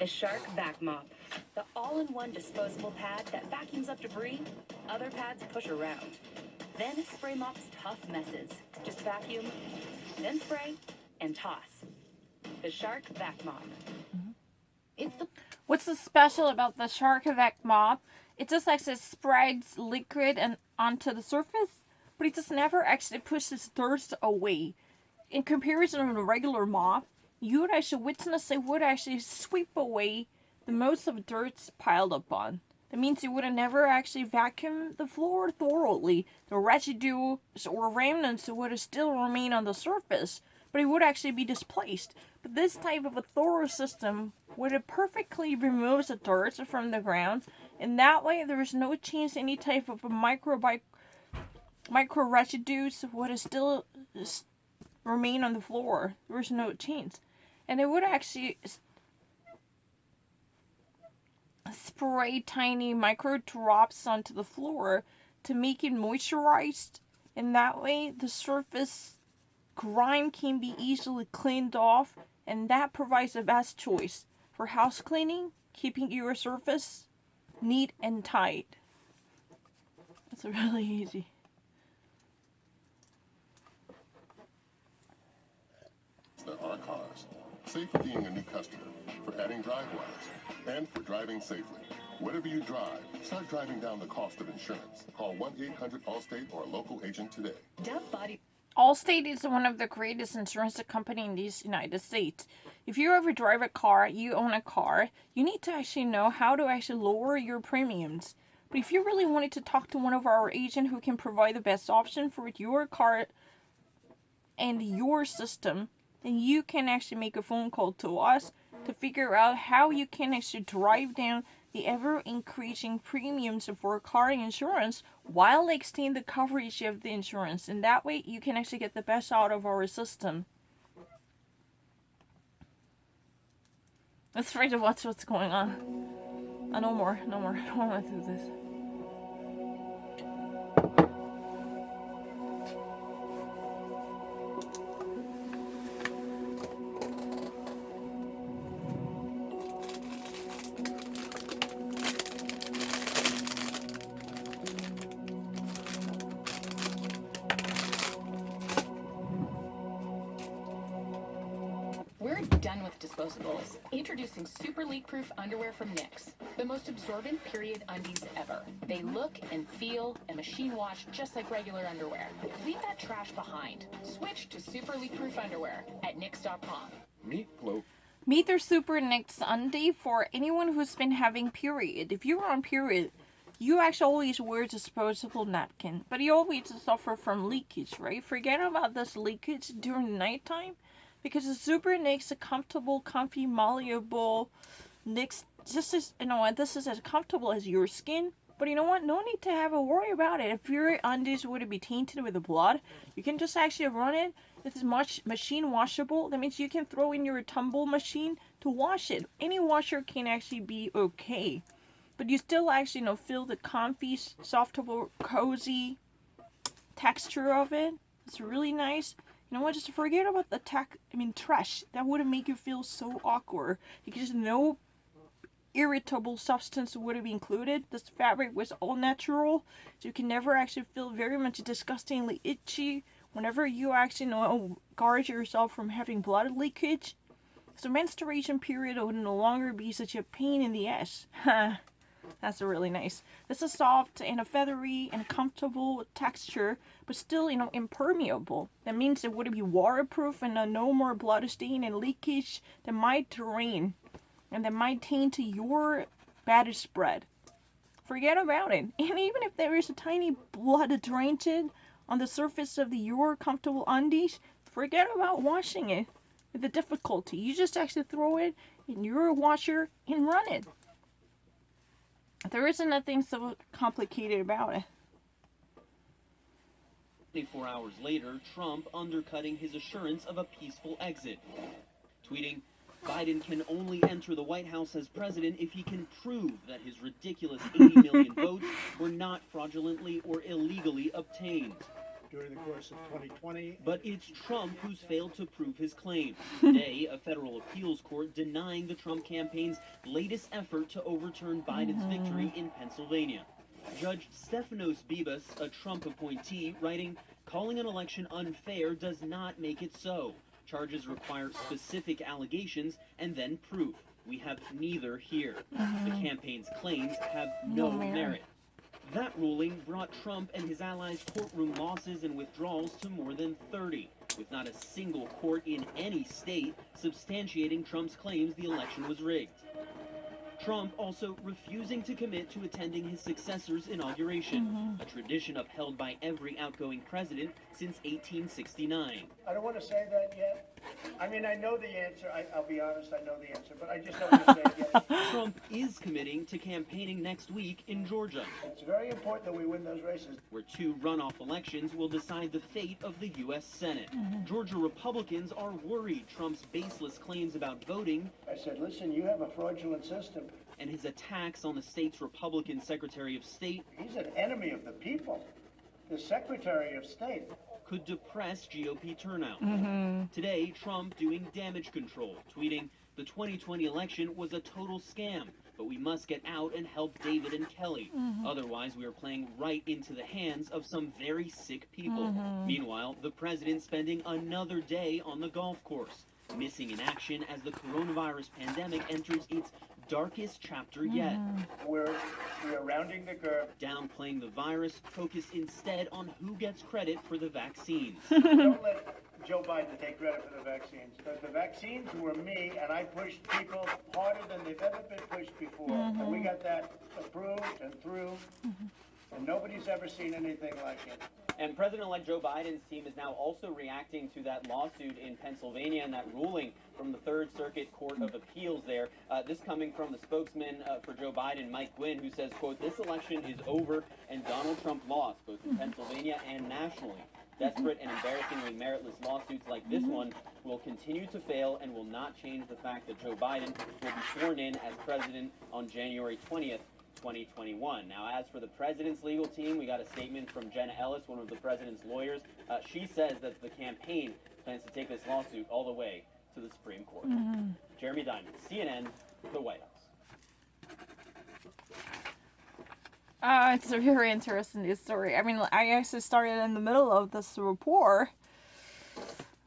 The Shark Vac Mop. The all-in-one disposable pad that vacuums up debris other pads push around. Then spray mops tough messes. Just vacuum, then spray, and toss. The Shark Vac Mop. It's the What's so special about the Shark Vac Mop? It just actually spreads liquid and onto the surface, but it just never actually pushes dirt away. In comparison to a regular mop, you would actually witness it would actually sweep away the most of dirt piled up on. That means you would have never actually vacuumed the floor thoroughly. The residues or remnants would still remain on the surface, but it would actually be displaced. But this type of a thorough system would have perfectly removed the dirt from the ground, and that way there is no chance any type of a micro residues would have still remain on the floor. There was no chance. And it would actually spray tiny micro drops onto the floor to make it moisturized, and that way the surface grime can be easily cleaned off, and that provides the best choice for house cleaning, keeping your surface neat and tight. It's really easy. There are cars. Safe for being a new customer, for adding DriveWise, and for driving safely. Whatever you drive, start driving down the cost of insurance. Call 1-800-ALL-STATE or a local agent today. Dove Body. Allstate is one of the greatest insurance company in the United States. If you ever drive a car, you own a car, you need to actually know how to actually lower your premiums. But if you really wanted to talk to one of our agents who can provide the best option for your car and your system, then you can actually make a phone call to us to figure out how you can actually drive down the ever-increasing premiums for car insurance while extending the coverage of the insurance. And that way you can actually get the best out of our system. Let's try to watch what's going on. No more. I don't want to do this. We're done with disposables. Introducing Super Leak Proof underwear from NYX. The most absorbent period undies ever. They look and feel and machine wash just like regular underwear. Leave that trash behind. Switch to Super Leak Proof underwear at NYX.com. Meet their Super NYX undie for anyone who's been having period. If you're on period, you actually always wear disposable napkin, but you always suffer from leakage, right? Forget about this leakage during nighttime, because the Super NYX a comfortable, comfy, malleable NYX. This is as comfortable as your skin. But you know what? No need to have a worry about it. If your undies would be tainted with the blood, you can just actually run it. This is much machine washable. That means you can throw in your tumble machine to wash it. Any washer can actually be okay. But you still actually feel the comfy, softable, cozy texture of it. It's really nice. You know what? Just forget about the trash. That wouldn't make you feel so awkward. Because no irritable substance would have been included. This fabric was all natural, so you can never actually feel very much disgustingly itchy whenever you actually guard yourself from having blood leakage. So menstruation period would no longer be such a pain in the ass. That's really nice. This is soft and a feathery and comfortable texture, but still, impermeable. That means it would be waterproof and no more blood stain and leakage that might drain and that might taint your bad spread. Forget about it. And even if there is a tiny blood drainage on the surface of your comfortable undies, forget about washing it with the difficulty. You just actually throw it in your washer and run it. There isn't nothing so complicated about it. 24 hours later, Trump undercutting his assurance of a peaceful exit. Tweeting, Biden can only enter the White House as president if he can prove that his ridiculous 80 million votes were not fraudulently or illegally obtained. during the course of 2020. But it's Trump who's failed to prove his claims. Today, a federal appeals court denying the Trump campaign's latest effort to overturn Biden's victory in Pennsylvania. Judge Stephanos Bibas, a Trump appointee, writing, "Calling an election unfair does not make it so. Charges require specific allegations and then proof. We have neither here. The campaign's claims have no merit." That ruling brought Trump and his allies' courtroom losses and withdrawals to more than 30, with not a single court in any state substantiating Trump's claims the election was rigged. Trump also refusing to commit to attending his successor's inauguration, a tradition upheld by every outgoing president since 1869. I don't want to say that yet. I mean, I know the answer. I'll be honest, I know the answer, but I just don't want to say it yet. Trump is committing to campaigning next week in Georgia, It's very important that we win those races. where 2 runoff elections will decide the fate of the U.S. Senate. Georgia Republicans are worried Trump's baseless claims about voting I said, listen, you have a fraudulent system. and his attacks on the state's Republican Secretary of State He's an enemy of the people. The Secretary of State. could depress GOP turnout. Today, Trump doing damage control, tweeting, "The 2020 election was a total scam, but we must get out and help David and Kelly. Otherwise, we are playing right into the hands of some very sick people." Meanwhile, the president spending another day on the golf course, missing in action as the coronavirus pandemic enters its darkest chapter yet. We are rounding the curve. Downplaying the virus, focus instead on who gets credit for the vaccines. Don't let Joe Biden take credit for the vaccines. The vaccines were me, and I pushed people harder than they've ever been pushed before. And we got that approved and through, and nobody's ever seen anything like it. And President-elect Joe Biden's team is now also reacting to that lawsuit in Pennsylvania and that ruling from the Third Circuit Court of Appeals there. This coming from the spokesman for Joe Biden, Mike Gwynn, who says, quote, "This election is over and Donald Trump lost, both in Pennsylvania and nationally. Desperate and embarrassingly meritless lawsuits like this one will continue to fail and will not change the fact that Joe Biden will be sworn in as president on January 20th, 2021. Now, as for the president's legal team, we got a statement from Jenna Ellis, one of the president's lawyers. She says that the campaign plans to take this lawsuit all the way to the Supreme Court. Jeremy Diamond, CNN, the White House. It's a very interesting news story. I mean, I actually started in the middle of this report.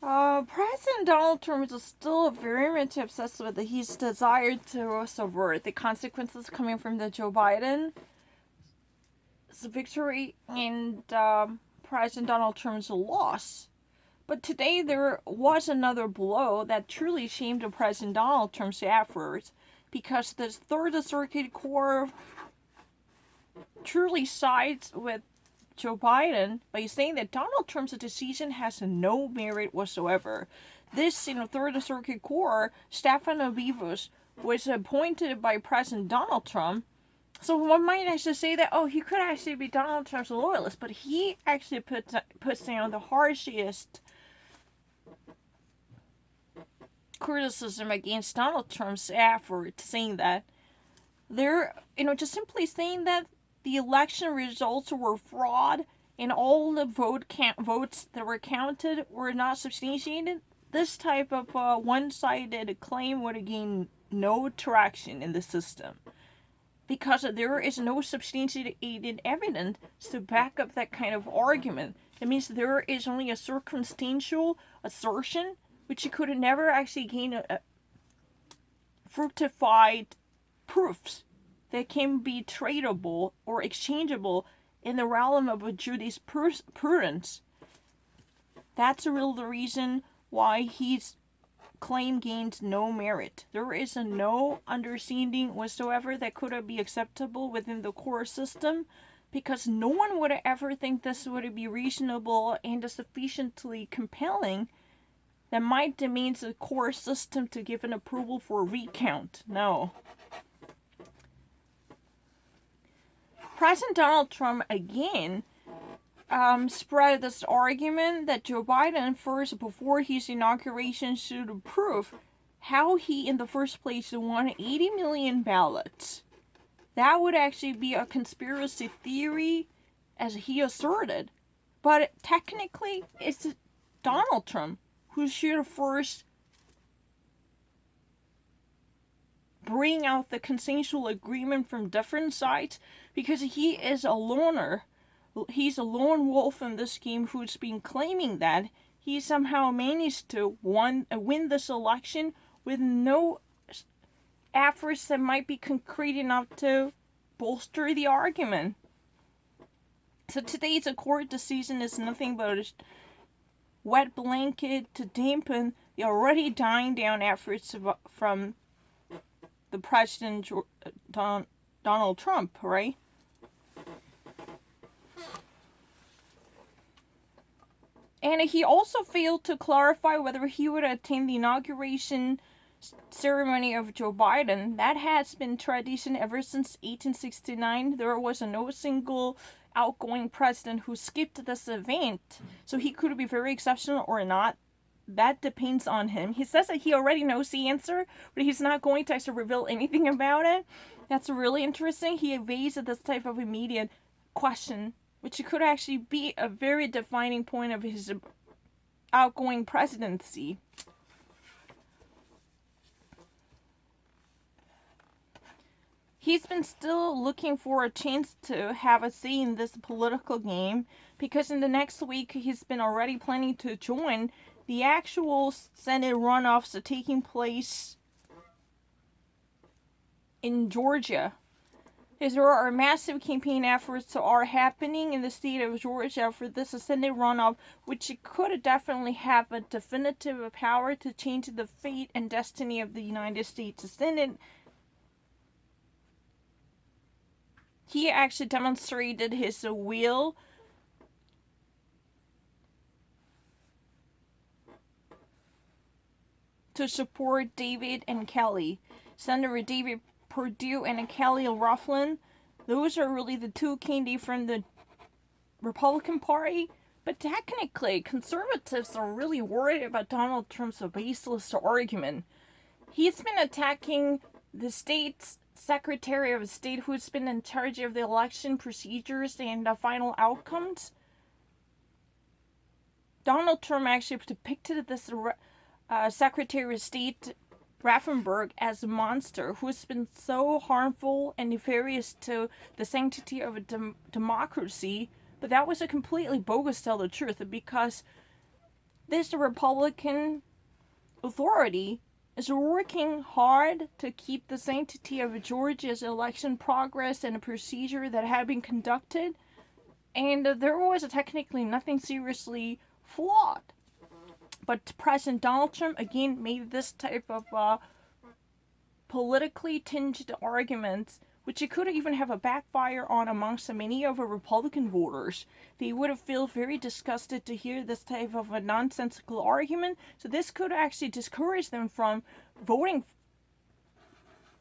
President Donald Trump is still very much obsessed with his desire to subvert the consequences coming from the Joe Biden's victory and President Donald Trump's loss. But today there was another blow that truly shamed President Donald Trump's efforts, because the Third Circuit Court truly sides with Joe Biden by saying that Donald Trump's decision has no merit whatsoever. This, Third Circuit Court, Stephanos Bibas, was appointed by President Donald Trump. So one might actually say that, he could actually be Donald Trump's loyalist, but he actually puts down the harshest criticism against Donald Trump's effort, saying that just simply saying that the election results were fraud and all the votes that were counted were not substantiated. This type of one-sided claim would gain no traction in the system, because there is no substantiated evidence to back up that kind of argument. It means there is only a circumstantial assertion, which you could never actually gain a fructified proofs that can be tradable or exchangeable in the realm of jurisprudence. That's really the reason why his claim gains no merit. There is no understanding whatsoever that could be acceptable within the court system, because no one would ever think this would be reasonable and sufficiently compelling that might demand the court system to give an approval for a recount. No. President Donald Trump again spread this argument that Joe Biden first, before his inauguration, should prove how he in the first place won 80 million ballots. That would actually be a conspiracy theory, as he asserted. But technically, it's Donald Trump who should first bring out the consensual agreement from different sides, because he is a loner. He's a lone wolf in this game who's been claiming that he somehow managed to win this election with no efforts that might be concrete enough to bolster the argument. So today's court decision is nothing but a wet blanket to dampen the already dying down efforts from the President Donald Trump, right? And he also failed to clarify whether he would attend the inauguration ceremony of Joe Biden. That has been tradition ever since 1869. There was no single outgoing president who skipped this event. So he could be very exceptional or not. That depends on him. He says that he already knows the answer, but he's not going to actually reveal anything about it. That's really interesting. He evades this type of immediate question, which could actually be a very defining point of his outgoing presidency. He's been still looking for a chance to have a say in this political game, because in the next week he's been already planning to join the actual Senate runoffs taking place in Georgia. There are massive campaign efforts that are happening in the state of Georgia for this Senate runoff, which could definitely have a definitive power to change the fate and destiny of the United States Senate. He actually demonstrated his will to support David and Kelly. Senator David Perdue and Kelly Loeffler. Those are really the two candidates from the Republican Party. But technically, conservatives are really worried about Donald Trump's baseless argument. He's been attacking the state's Secretary of State, who's been in charge of the election procedures and the final outcomes. Donald Trump actually depicted this Secretary of State Raffensperger as a monster who's been so harmful and nefarious to the sanctity of a democracy. But that was a completely bogus, tell the truth, because this Republican authority is working hard to keep the sanctity of Georgia's election progress and a procedure that had been conducted, and there was technically nothing seriously flawed. But President Donald Trump again made this type of politically tinged arguments, which it could even have a backfire on amongst many of the Republican voters. They would have felt very disgusted to hear this type of a nonsensical argument, so this could actually discourage them from voting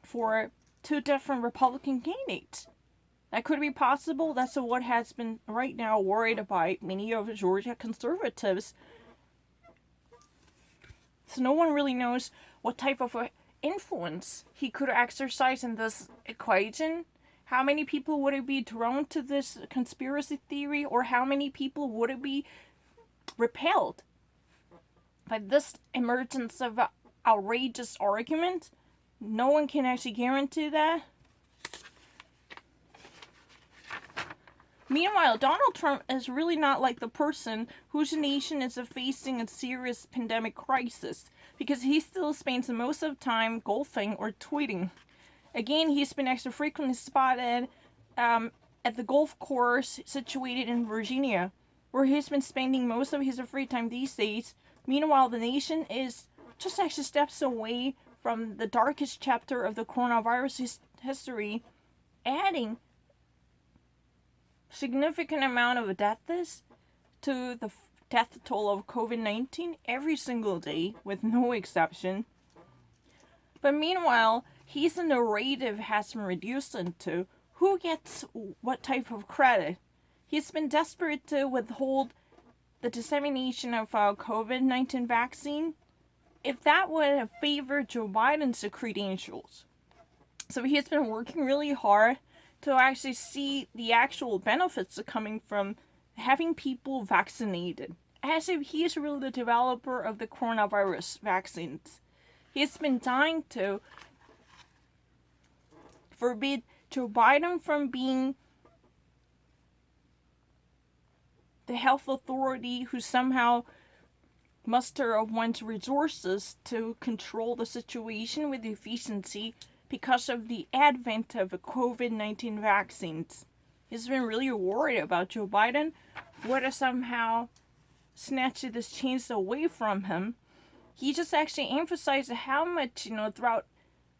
for two different Republican candidates. That could be possible. That's what has been right now worried about many of the Georgia conservatives. So no one really knows what type of influence he could exercise in this equation. How many people would it be drawn to this conspiracy theory, or how many people would it be repelled by this emergence of outrageous argument? No one can actually guarantee that. Meanwhile, Donald Trump is really not like the person whose nation is facing a serious pandemic crisis, because he still spends most of the time golfing or tweeting. Again, he's been extra frequently spotted at the golf course situated in Virginia, where he's been spending most of his free time these days. Meanwhile, the nation is just extra steps away from the darkest chapter of the coronavirus history, adding significant amount of deaths to the death toll of COVID-19 every single day, with no exception. But meanwhile, his narrative has been reduced into who gets what type of credit. He's been desperate to withhold the dissemination of COVID-19 vaccine, if that would have favored Joe Biden's credentials. So he's been working really hard to actually see the actual benefits coming from having people vaccinated, as if he is really the developer of the coronavirus vaccines. He's been dying to forbid Joe Biden from being the health authority who somehow muster of one's resources to control the situation with efficiency because of the advent of the COVID-19 vaccines. He's been really worried about Joe Biden would have somehow snatched this chance away from him. He just actually emphasized how much, throughout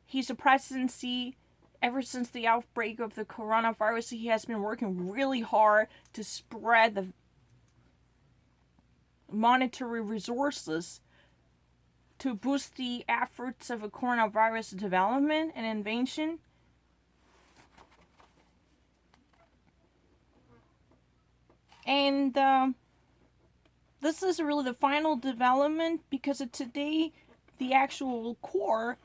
his presidency, ever since the outbreak of the coronavirus, he has been working really hard to spread the monetary resources to boost the efforts of a coronavirus development and invention. And this is really the final development, because of today the actual core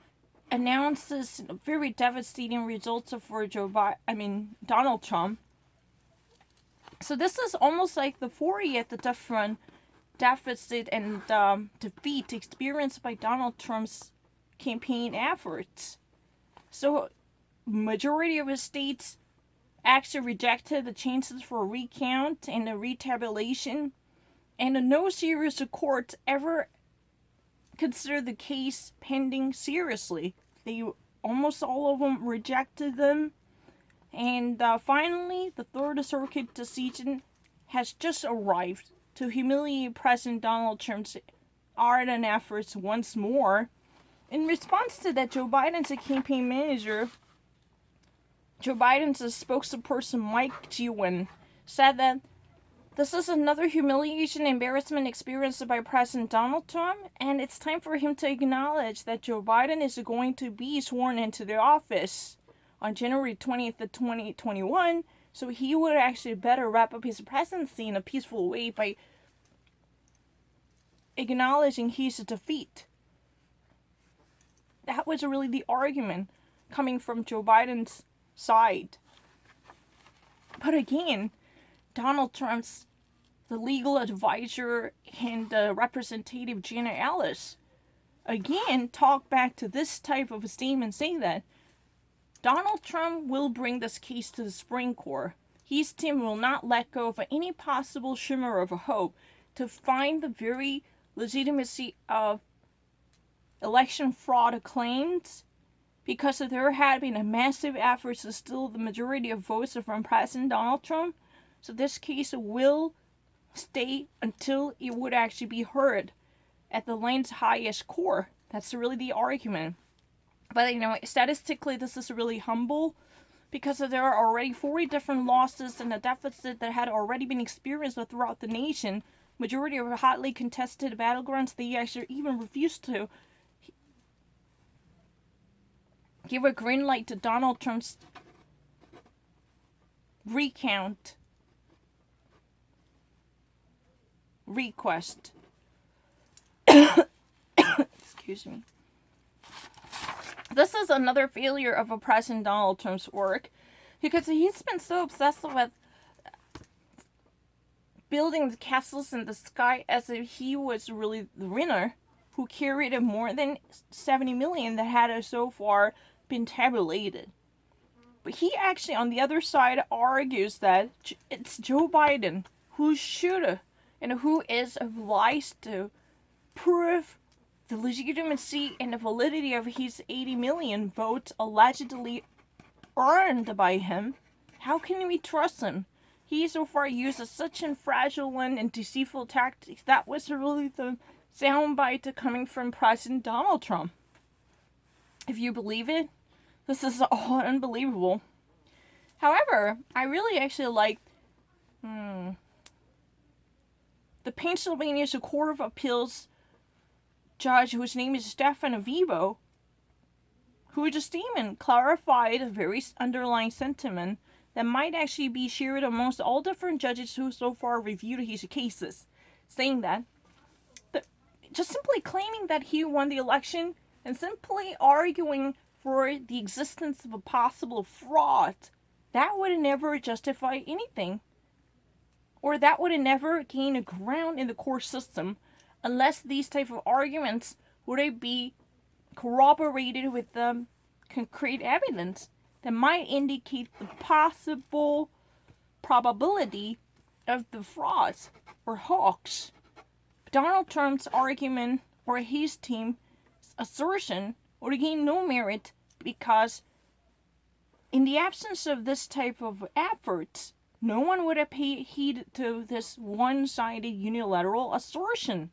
announces very devastating results for Donald Trump. So this is almost like the 40th different deficit and defeat experienced by Donald Trump's campaign efforts. So majority of the states actually rejected the chances for a recount and a retabulation, and no serious courts ever considered the case pending seriously. Almost all of them rejected them, and finally the Third Circuit decision has just arrived to humiliate President Donald Trump's ardent efforts once more. In response to that, Joe Biden's campaign manager, Joe Biden's spokesperson Mike Gewin, said that this is another humiliation and embarrassment experienced by President Donald Trump, and it's time for him to acknowledge that Joe Biden is going to be sworn into the office on January 20th of 2021, so he would actually better wrap up his presidency in a peaceful way by acknowledging his defeat. That was really the argument coming from Joe Biden's side. But again, Donald Trump's the legal advisor and Representative Janet Ellis again talked back to this type of a statement, saying that Donald Trump will bring this case to the Supreme Court. His team will not let go of any possible shimmer of a hope to find the very legitimacy of election fraud claims, because there had been a massive effort to steal the majority of votes from President Donald Trump. So this case will stay until it would actually be heard at the land's highest court. That's really the argument. But statistically, this is really humble, because there are already 40 different losses and a deficit that had already been experienced throughout the nation. Majority of hotly contested battlegrounds, they actually even refused to give a green light to Donald Trump's recount request. Excuse me. This is another failure of a President Donald Trump's work, because he's been so obsessed with building the castles in the sky as if he was really the winner, who carried more than 70 million that had so far been tabulated. But he actually, on the other side, argues that it's Joe Biden who should and who is obliged to prove the legitimacy and the validity of his 80 million votes allegedly earned by him. How can we trust him? He so far uses such a fragile and deceitful tactics. That was really the soundbite coming from President Donald Trump. If you believe it, this is all unbelievable. However, I really actually like the Pennsylvania Court of Appeals judge, whose name is Stefan Vivo, who just even clarified a very underlying sentiment that might actually be shared amongst all different judges who so far reviewed his cases, saying that just simply claiming that he won the election and simply arguing for the existence of a possible fraud, that would never justify anything. or that would never gain a ground in the court system unless these type of arguments would be corroborated with concrete evidence that might indicate the possible probability of the frauds or hoax. Donald Trump's argument or his team's assertion would gain no merit because in the absence of this type of efforts, no one would have paid heed to this one-sided unilateral assertion.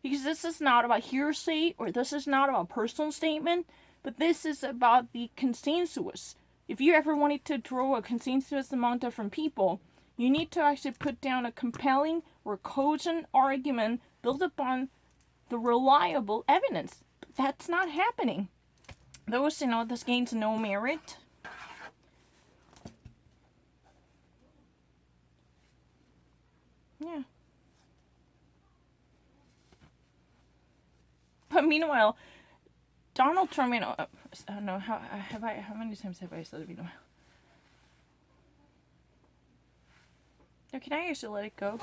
Because this is not about hearsay or this is not about personal statement, but this is about the consensus. If you ever wanted to draw a consensus among different people, you need to actually put down a compelling or cogent argument built upon the reliable evidence. But that's not happening. Those, this gains no merit. Yeah. But meanwhile, Donald Trump, I don't know, how many times have I said it, Now, can I actually let it go?